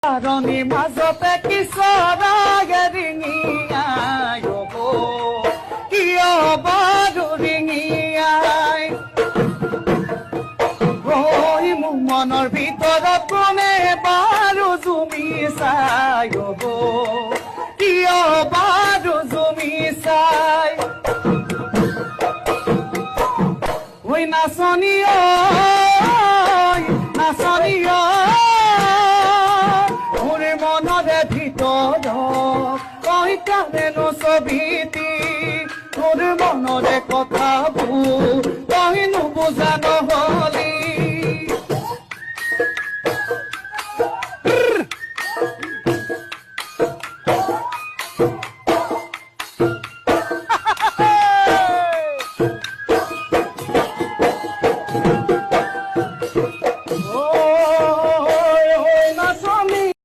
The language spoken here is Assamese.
কাৰণে মাজতে কিশোৰাগে ৰিঙিয়াই কিয় বাৰু ৰিঙিয়াই মোৰ মনৰ ভিতৰত কোনে বাৰু জুমি চাই কিয় বাৰু জুমি চাই ঐ নাচনী নাচনী মোৰ মনৰে ভিতৰত তই কানেনো ছবিটি তোৰ মনৰে কথাবোৰ তই নুবুজা নহলি